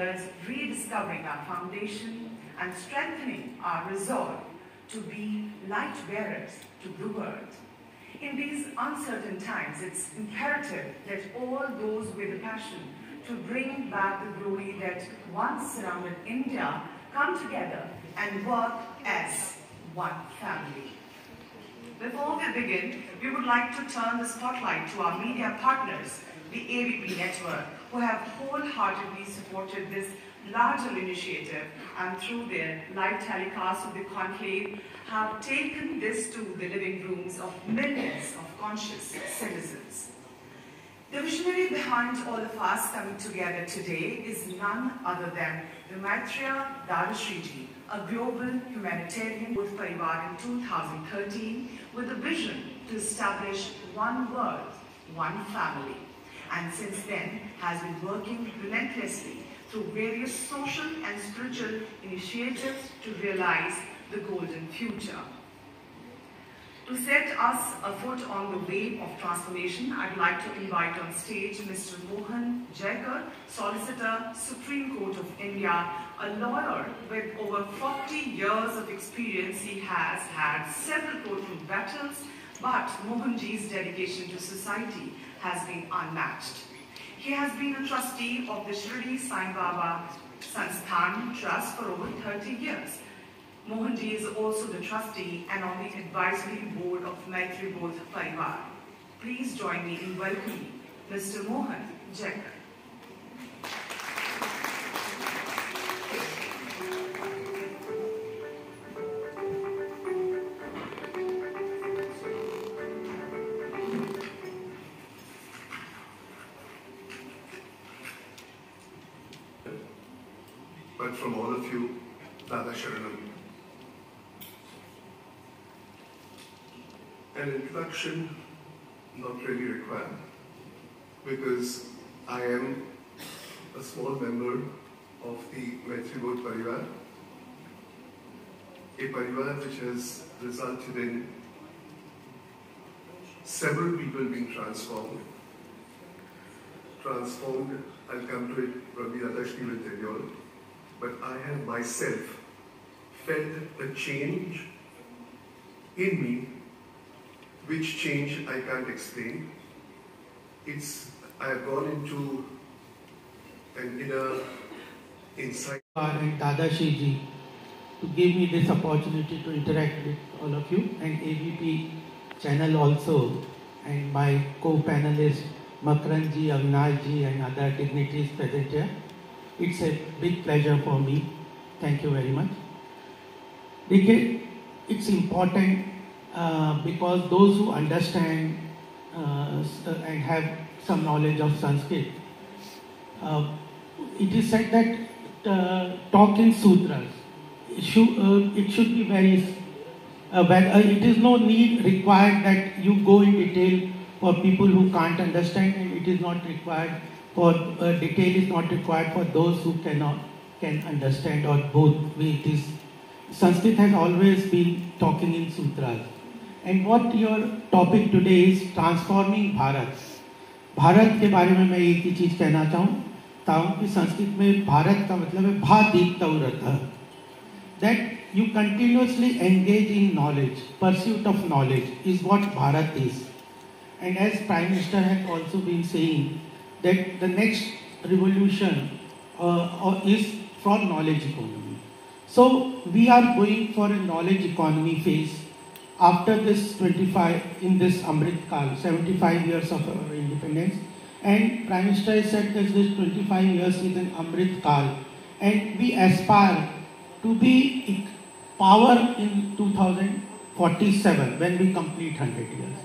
years rediscovering our foundation and strengthening our resolve to be light bearers to the world. In these uncertain times, it's imperative that all those with a passion to bring back the glory that once surrounded India come together and work as one family. Before we begin, we would like to turn the spotlight to our media partners, the AVP network, who have wholeheartedly supported this larger initiative and through their live telecast of the conclave have taken this to the living rooms of millions of conscious citizens. The visionary behind all of us coming together today is none other than Maitreya Dadashriji, a global humanitarian Bodh Parivar in 2013 with a vision to establish one world, one family, and since then has been working relentlessly through various social and spiritual initiatives to realize the golden future. To set us afoot on the way of transformation, I'd like to invite on stage Mr. Mohan Jaikar, Solicitor, Supreme Court of India, a lawyer with over 40 years of experience. He has had several courtroom battles, but Mohanji's dedication to society has been unmatched. He has been a trustee of the Shirdi Sai Baba Sansthan Trust for over 30 years. Mohanji is also the trustee and on the advisory board of Maitri Bodh Parivar. Please join me in welcoming Mr. Mohan Jaikar. But from all of you, Dada Sharanam. An introduction not really required because I am a small member of the Maitri Bodh Parivar, a Parivar which has resulted in several people being transformed. I'll come to it, Ravi Radashni will tell you all. But I have myself felt a change in me, which change I can't explain. I have gone into an inner insight. And Dadashriji to give me this opportunity to interact with all of you, and AVP channel also, and my co-panelists Makranji, Avinashji and other dignitaries present here. It's a big pleasure for me. Thank you very much. It's important because those who understand and have some knowledge of Sanskrit, it is said that talk in sutras, it should be very, it is no need required that you go in detail for people who can't understand, and it is not required for detail is not required for those who can understand, or both. Sanskrit has always been talking in sutras. And what your topic today is transforming Bharat. Bharat के बारे में मैं एक ही चीज कहना चाहता हूँ कि संस्कृत में भारत का मतलब है भा दीप्तौरतः. That you continuously engage in knowledge, pursuit of knowledge is what Bharat is. And as Prime Minister has also been saying, that the next revolution is for knowledge economy. So we are going for a knowledge economy phase after this 25 in this Amrit Kal, 75 years of our independence. And Prime Minister has said that this 25 years is an Amrit Kal, and we aspire to be power in 2047 when we complete 100 years.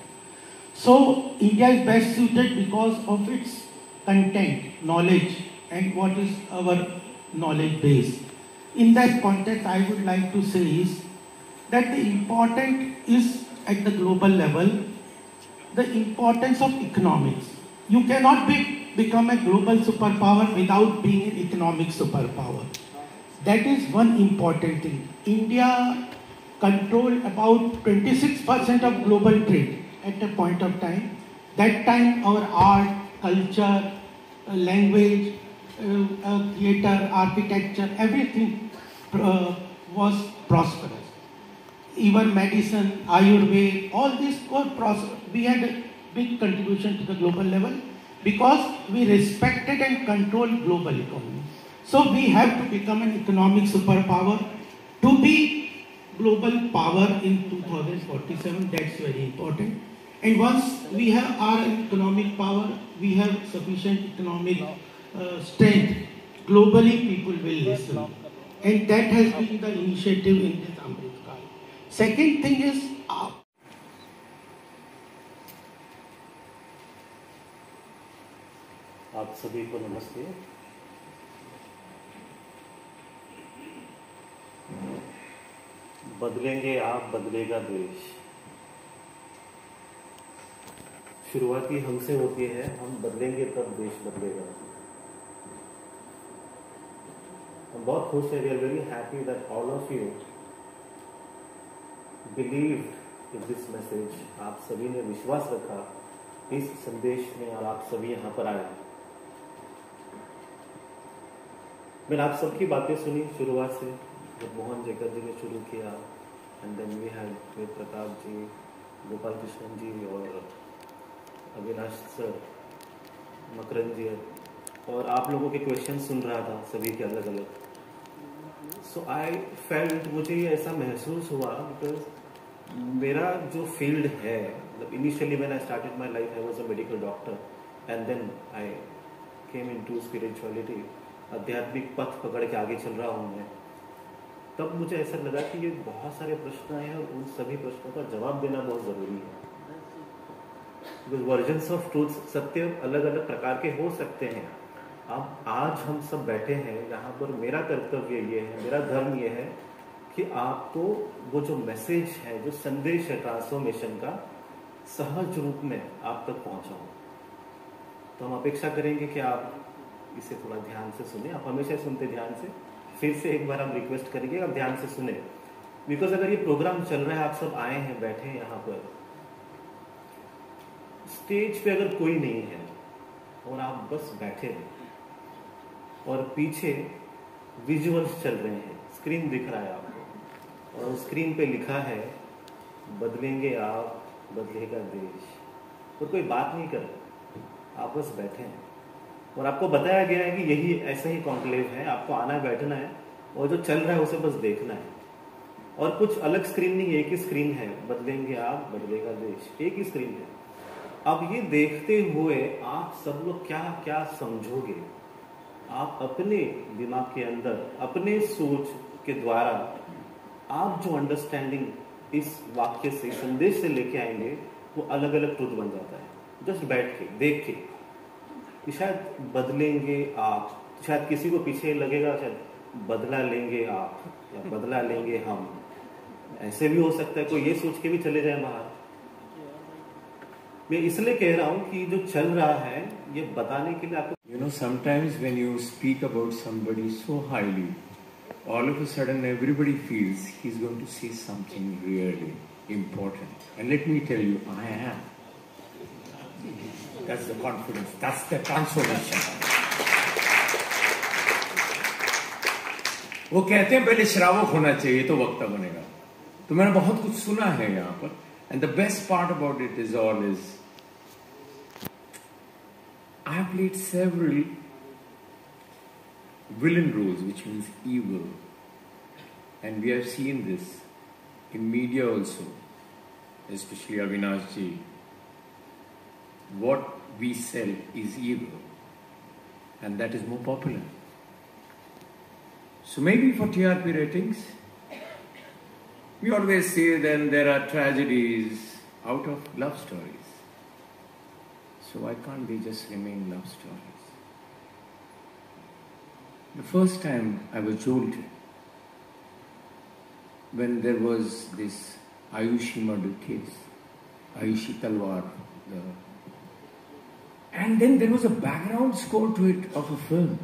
So India is best suited because of its content, knowledge, and what is our knowledge base. In that context, I would like to say is that the important is at the global level, the importance of economics. You cannot become a global superpower without being an economic superpower. That is one important thing. India controlled about 26% of global trade at a point of time. That time our art, culture, language, theatre, architecture, everything was prosperous. Even medicine, Ayurveda, all this were prosperous. We had a big contribution to the global level because we respected and controlled global economy. So we have to become an economic superpower to be global power in 2047. That's very important. And once we have our economic power, we have sufficient economic strength, globally people will listen. And that has been the initiative in this Amrit Kal. Second thing is, आप सभी को नमस्ते। बदलेंगे आप, बदलेगा देश। शुरुआती हमसे होती है, हम बदलेंगे तब देश बदलेगा। हम बहुत खुश हैं, we are very happy that all of you believed in this message. आप सभी ने विश्वास रखा इस संदेश में और आप सभी यहाँ पर आए। मैंने आप सबकी बातें सुनी शुरुआत से, जब मोहन जैकर जी ने शुरू किया, एंड देन वी हैड वेद प्रताप जी, गोपाल कृष्णन जी और अविनाश सर, मकरन जी, और आप लोगों के क्वेश्चन सुन रहा था सभी के अलग अलग। सो आई फेल्ट, मुझे ये ऐसा महसूस हुआ बिकॉज मेरा जो फील्ड है, मतलब initially when I started my life I was a medical doctor and then I came into spirituality. आध्यात्मिक पथ पकड़ के आगे चल रहा हूँ मैं। तब मुझे ऐसा लगा कि ये बहुत सारे प्रश्न आए हैं और उन सभी प्रश्नों का जवाब देना बहुत ज़रूरी है। बिकॉज वर्जन्स ऑफ ट्रूथ, सत्य अलग अलग प्रकार के हो सकते हैं। अब आज हम सब बैठे हैं यहाँ पर, मेरा कर्तव्य ये है, मेरा धर्म ये है कि आपको वो जो मैसेज है, जो संदेश है ट्रांसफॉर्मेशन का, सहज रूप में आप तक पहुँचाओ। तो हम अपेक्षा करेंगे कि आप इसे थोड़ा ध्यान से सुने। आप हमेशा सुनते ध्यान से, फिर से एक बार हम रिक्वेस्ट करेंगे आप ध्यान से सुने। बिकॉज अगर ये प्रोग्राम चल रहा है, आप सब आए हैं, बैठे हैं यहाँ पर, स्टेज पे अगर कोई नहीं है और आप बस बैठे हैं और पीछे विजुअल्स चल रहे हैं, स्क्रीन दिख रहा है आपको, और स्क्रीन पे लिखा है बदलेंगे आप, बदलेगा देश, और कोई बात नहीं कर रहा, आप बस बैठे हैं और आपको बताया गया है कि यही ऐसा ही कॉन्क्लेव है, आपको आना है, बैठना है और जो चल रहा है उसे बस देखना है। और कुछ अलग स्क्रीन नहीं, एक ही स्क्रीन है, बदलेंगे आप, बदलेगा देश, एक ही स्क्रीन है। अब ये देखते हुए आप सब लोग क्या क्या समझोगे, आप अपने दिमाग के अंदर, अपने सोच के द्वारा आप जो अंडरस्टैंडिंग इस वाक्य से, संदेश से लेके आएंगे, वो अलग अलग ट्रुथ बन जाता है। जस्ट बैठ के देख के कि शायद बदलेंगे आप, शायद किसी को पीछे लगेगा शायद बदला लेंगे आप या बदला लेंगे हम, ऐसे भी हो सकता है, कोई ये सोच के भी चले जाए बाहर। मैं इसलिए कह रहा हूँ कि जो चल रहा है ये बताने के लिए आपको, you know, sometimes when you speak about somebody so highly, all of a sudden everybody feels he's going to say something really important, and let me tell you, I am. That's the confidence, that's the transformation. वो कहते हैं पहले श्रावक होना चाहिए तो वक्ता बनेगा। तो मैंने बहुत कुछ सुना है यहाँ पर, and the best part about it is all is I have played several villain roles, which means evil, and we have seen this in media also, especially Avinash ji. What we sell is evil, and that is more popular. So maybe for TRP ratings, we always say then there are tragedies out of love stories. So why can't they just remain love stories? The first time I was jolted when there was this Ayushi murder case, Ayushi Talwar, and then there was a background score to it of a film,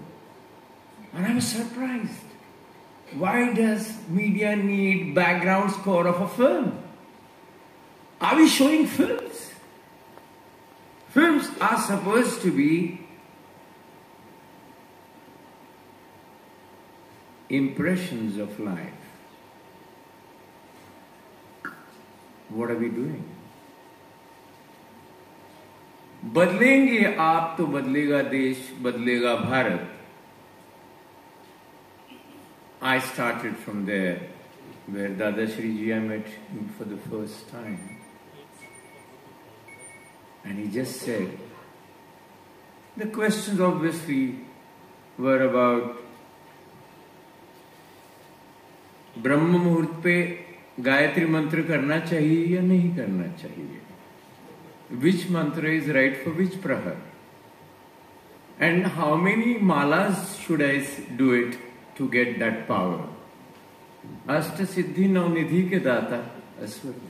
and I was surprised. Why does media need background score of a film? Are we showing films? Films are supposed to be impressions of life. What are we doing? बदलेंगे आप तो बदलेगा देश, बदलेगा Bharat. I started from there, where Dada Shri Ji I met him for the first time. And he just said, the questions obviously were about ब्रह्म मुहूर्त पे गायत्री मंत्र करना चाहिए या नहीं करना चाहिए, which mantra is right for which prahar, and how many malas should I do it to get that power. अष्ट सिद्धि नवनिधि के दाता अस्वत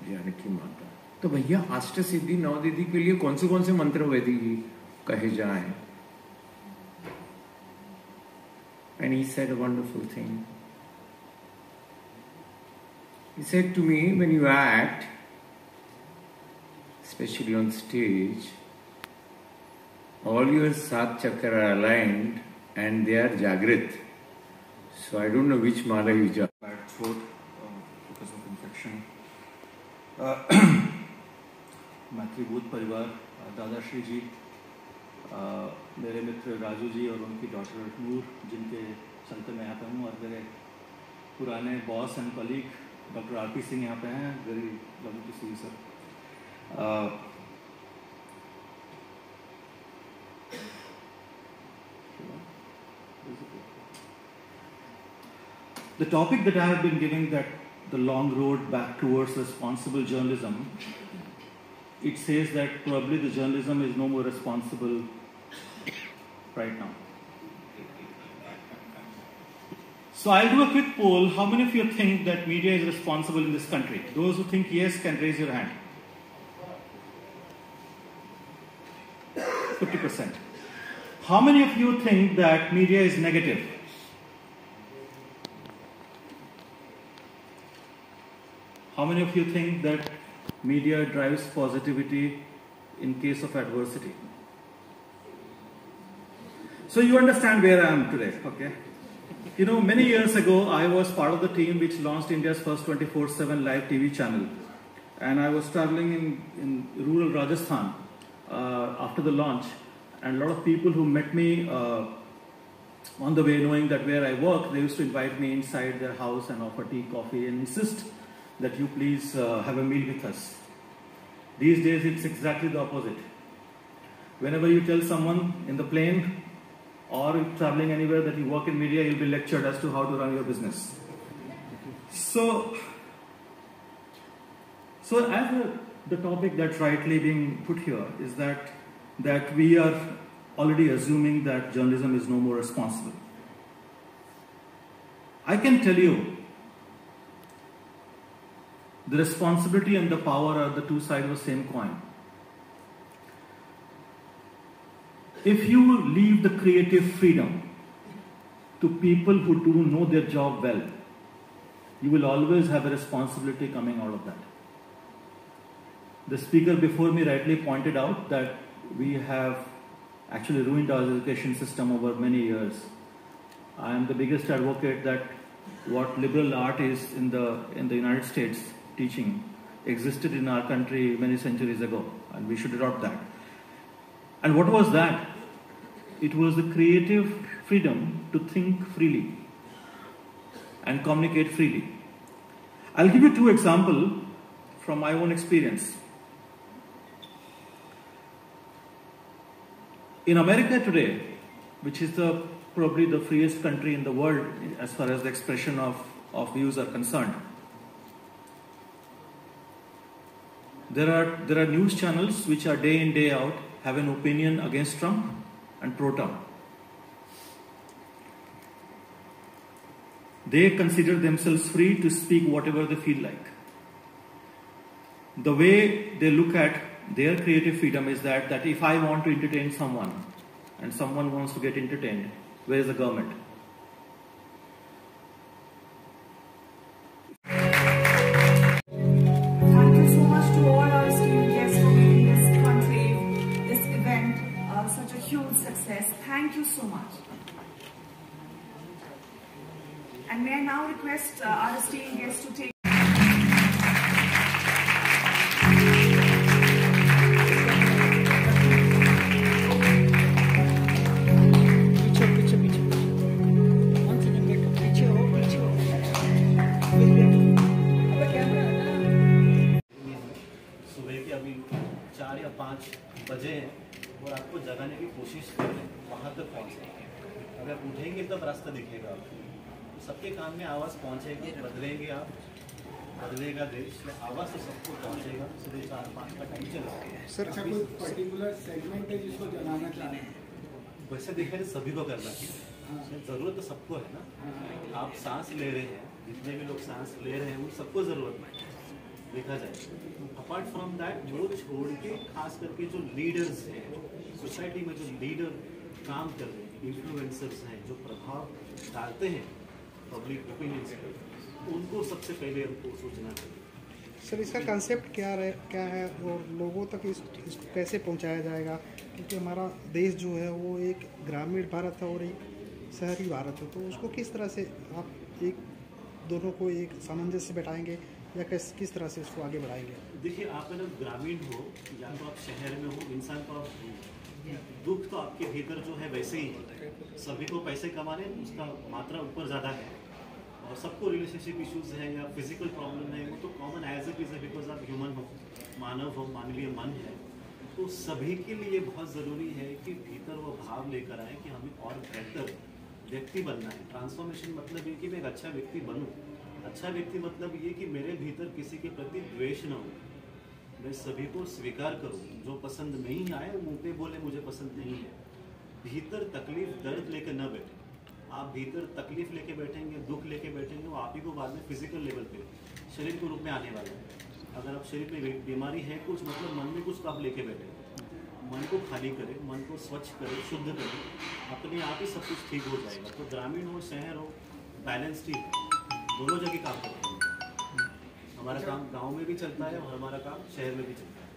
जानकी माता. तो भैया अष्ट सिद्धि नवनिधि के लिए कौन से मंत्र वैदिक कहे जाएं? And he said a wonderful thing. He said to me, when you act, especially on stage, all your sat chakra are aligned and they are jagrit. So I don't know which mala you jagrit. Bad throat because of infection. मातृभूत परिवार, दादा श्री जी, मेरे मित्र राजू जी और उनकी daughter नूर, जिनके चलते मैं यहाँ पे हूँ, और मेरे पुराने boss and colleague doctor RP Singh यहाँ पे हैं. Very lovely to see you sir. The topic that I have been giving, that the long road back towards responsible journalism, it says that probably the journalism is no more responsible right now. So I'll do a quick poll. How many of you think that media is responsible in this country? Those who think yes can raise your hand. 50%. How many of you think that media is negative? How many of you think that media drives positivity in case of adversity? So you understand where I am today, okay? You know, many years ago, I was part of the team which launched India's first 24/7 live TV channel. And I was traveling in rural Rajasthan after the launch. And a lot of people who met me on the way, knowing that where I work, they used to invite me inside their house and offer tea, coffee, and insist that you please have a meal with us. These days, it's exactly the opposite. Whenever you tell someone in the plane or traveling anywhere that you work in media, you'll be lectured as to how to run your business. So as the topic that's rightly being put here is that we are already assuming that journalism is no more responsible. I can tell you, the responsibility and the power are the two sides of the same coin. If you leave the creative freedom to people who do know their job well, you will always have a responsibility coming out of that. The speaker before me rightly pointed out that we have actually ruined our education system over many years. I am the biggest advocate that what liberal art is in the United States teaching existed in our country many centuries ago, and we should adopt that. And what was that? It was the creative freedom to think freely and communicate freely. I'll give you two examples from my own experience. In America today, which is probably the freest country in the world as far as the expression of views are concerned, there are news channels which are day in, day out have an opinion against Trump and pro-Trump. They consider themselves free to speak whatever they feel like. The way they look at their creative freedom is that if I want to entertain someone and someone wants to get entertained, where is the government? Thank you so much to all our esteemed guests for making this conclave, this event, such a huge success. Thank you so much. And may I now request our esteemed guests to take बजे हैं और आपको जगाने की कोशिश कर रहे हैं वहाँ तक पहुँचे। अगर उठेंगे तब रास्ता दिखेगा आपको। तो सबके कान में आवाज़ पहुँचेगी, बदलेंगे आप, बदलेगा देश, आवाज़ तो सबको पहुँचेगा। सुबह 4-5 का टाइम चलेगा। सर कोई पर्टिकुलर सेगमेंट है जिसको जगाना चाह रहे हैं? वैसे देखा जाए सभी को करना चाहिए, ज़रूरत तो सबको है ना। आप सांस ले रहे हैं, जितने भी लोग सांस ले रहे हैं उन सबको ज़रूरत है देखा जाए। अपार्ट फ्रॉम दैट वो छोड़ के खास करके जो लीडर्स हैं सोसाइटी में, जो लीडर काम कर रहे हैं, इन्फ्लुएंसर्स हैं, जो प्रभाव डालते हैं पब्लिक ओपिनियंस पर, उनको सबसे पहले हमको सोचना चाहिए। सर इसका कंसेप्ट क्या है और लोगों तक इसको कैसे पहुंचाया जाएगा? क्योंकि हमारा देश जो है वो एक ग्रामीण भारत है और एक शहरी भारत है, तो उसको किस तरह से आप एक दोनों को एक सामंजस्य बैठाएंगे या किस तरह से इसको आगे बढ़ाएंगे? देखिए, आप है ना ग्रामीण हो या तो आप शहर में हो, इंसान तो आप दुख तो आपके भीतर जो है वैसे ही है। सभी को पैसे कमाने उसका मात्रा ऊपर ज़्यादा है और सबको रिलेशनशिप इश्यूज है या फिजिकल प्रॉब्लम है, वो तो कॉमन एज इट इज़ है, बिकॉज आप ह्यूमन हो, मानव हो, मानवीय मन है। तो सभी के लिए बहुत ज़रूरी है कि भीतर वो भाव लेकर आए कि हमें और बेहतर व्यक्ति बनना है। ट्रांसफॉर्मेशन मतलब ये कि मैं एक अच्छा व्यक्ति बनूँ। अच्छा व्यक्ति मतलब ये कि मेरे भीतर किसी के प्रति द्वेष न हो, मैं सभी को स्वीकार करूं, जो पसंद नहीं आए मुंह पे बोले मुझे पसंद नहीं है। भीतर तकलीफ दर्द लेकर न बैठे। आप भीतर तकलीफ लेके बैठेंगे, दुख लेके बैठेंगे, वो आप ही को बाद में फिजिकल लेवल पे शरीर के रूप में आने वाला है। अगर आप शरीर में बीमारी है कुछ, मतलब मन में कुछ तो आप लेके बैठे। मन को खाली करें, मन को स्वच्छ करें, शुद्ध करें, अपने आप ही सब कुछ ठीक हो जाएगा। तो ग्रामीण हो शहर हो, बैलेंस ठीक, दोनों जगह काम करते हैं। हमारा काम गांव में भी चलता है और हमारा काम शहर में भी चलता है।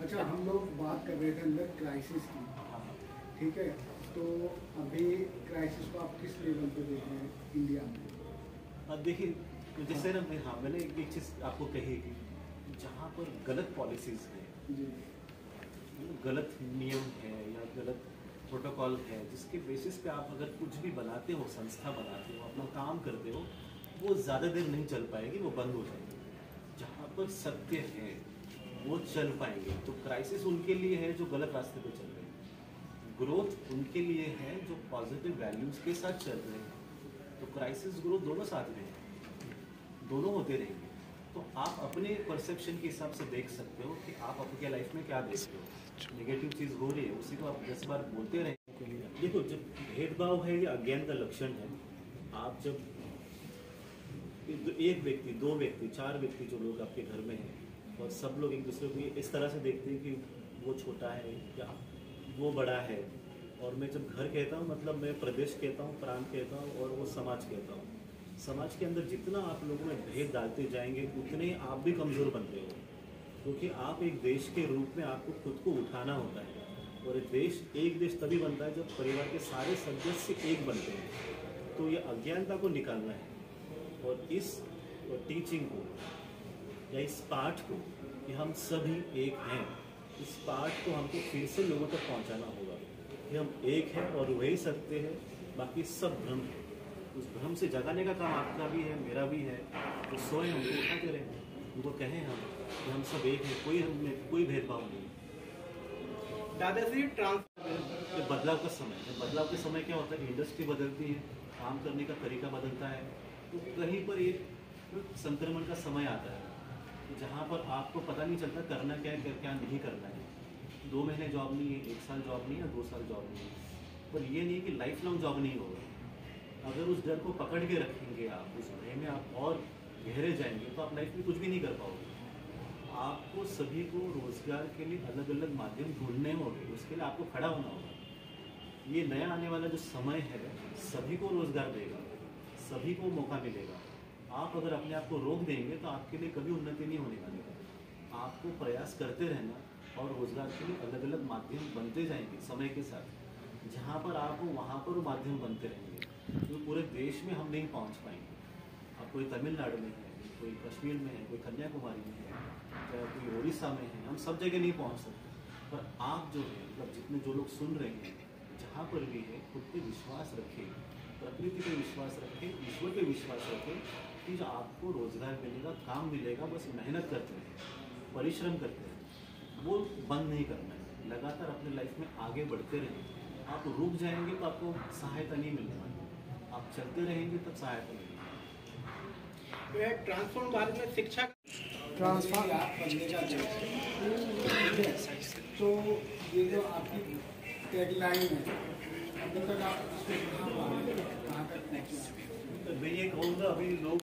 अच्छा, हम लोग बात कर रहे थे अंदर क्राइसिस की, ठीक है, तो अभी क्राइसिस को आप किस लेवल पे देख रहे हैं इंडिया में? अब देखिए, जैसे ना मैंने एक चीज़ आपको कही कि जहाँ पर गलत पॉलिसीज़ हैं जी, गलत नियम है या गलत प्रोटोकॉल है, जिसके बेसिस पे आप अगर कुछ भी बनाते हो, संस्था बनाते हो, अपना काम करते हो, वो ज़्यादा देर नहीं चल पाएगी, वो बंद हो जाएगी। जहाँ पर सत्य है वो चल पाएंगे। तो क्राइसिस उनके लिए है जो गलत रास्ते पे चल रहे हैं, ग्रोथ उनके लिए है जो पॉजिटिव वैल्यूज़ के साथ चल रहे हैं। तो क्राइसिस ग्रोथ दोनों साथ में है, दोनों होते रहेंगे। तो आप अपने परसेप्शन के हिसाब से देख सकते हो कि आप अपनी लाइफ में क्या देखते हो। नेगेटिव चीज़ हो रही है उसी को आप 10 बार बोलते रहेंगे। देखो, जब भेदभाव है ये अज्ञान का लक्षण है। आप जब एक व्यक्ति, 2 व्यक्ति, 4 व्यक्ति जो लोग आपके घर में हैं और सब लोग एक दूसरे को इस तरह से देखते हैं कि वो छोटा है या वो बड़ा है, और मैं जब घर कहता हूँ मतलब मैं प्रदेश कहता हूँ, प्रांत कहता हूँ और वो समाज कहता हूँ। समाज के अंदर जितना आप लोगों में भेद डालते जाएंगे उतने आप भी कमज़ोर बनते हो, क्योंकि आप एक देश के रूप में आपको खुद को उठाना होता है। और एक देश तभी बनता है जब परिवार के सारे सदस्य एक बनते हैं। तो ये अज्ञानता को निकालना है और इस टीचिंग को या इस पाठ को कि हम सभी एक हैं, इस पाठ को हमको फिर से लोगों तक पहुंचाना होगा कि हम एक हैं और वही सत्य है, बाकी सब भ्रम है। उस भ्रम से जगाने का काम आपका भी है, मेरा भी है। तो सोए उनको उठाते रहें, उनको कहें हम कि हम सब एक हैं, कोई भेदभाव नहीं। दादाजी बदलाव का समय है। बदलाव के समय क्या होता है, इंडस्ट्री बदलती है, काम करने का तरीका बदलता है, तो कहीं पर एक संक्रमण का समय आता है जहाँ पर आपको पता नहीं चलता करना क्या है, क्या नहीं करना है। 2 महीने जॉब नहीं है, 1 साल जॉब नहीं है, 2 साल जॉब नहीं है, पर ये नहीं कि लाइफ लॉन्ग जॉब नहीं होगा। अगर उस डर को पकड़ के रखेंगे आप, उस भय में आप और गहरे जाएंगे तो आप लाइफ में कुछ भी नहीं कर पाओगे। आपको सभी को रोजगार के लिए अलग अलग माध्यम ढूंढने होंगे, उसके लिए आपको खड़ा होना होगा। ये नया आने वाला जो समय है सभी को रोजगार देगा, सभी को मौका मिलेगा। आप अगर अपने आप को रोक देंगे तो आपके लिए कभी उन्नति नहीं होने वाली है। आपको प्रयास करते रहना और रोजगार के लिए अलग अलग माध्यम बनते जाएंगे समय के साथ। जहाँ पर आप हो वहाँ पर वो माध्यम बनते रहेंगे, तो पूरे देश में हम नहीं पहुँच पाएंगे। कोई तमिलनाडु में है, कोई कश्मीर में है, कोई कन्याकुमारी में है, चाहे कोई उड़ीसा में है, हम सब जगह नहीं पहुंच सकते। पर आप जो है मतलब जितने जो लोग सुन रहे हैं, जहाँ पर भी है खुद पे विश्वास रखें, प्रकृति पे विश्वास रखें, ईश्वर पे विश्वास रखें कि जो आपको रोजगार मिलेगा, काम मिलेगा, बस मेहनत करते हैं, परिश्रम करते हैं, वो बंद नहीं करना है, लगातार अपने लाइफ में आगे बढ़ते रहें। आप रुक जाएंगे तो आपको सहायता नहीं मिलने वाली, आप चलते रहेंगे तब सहायता मिलेगी। ट्रांसफॉर्म भारत में शिक्षा ट्रांसफॉर्म तो ये जो आपकी डेडलाइन है, अभी तक आप इसको कहाँ तक मैं ये कहूँगा अभी लोग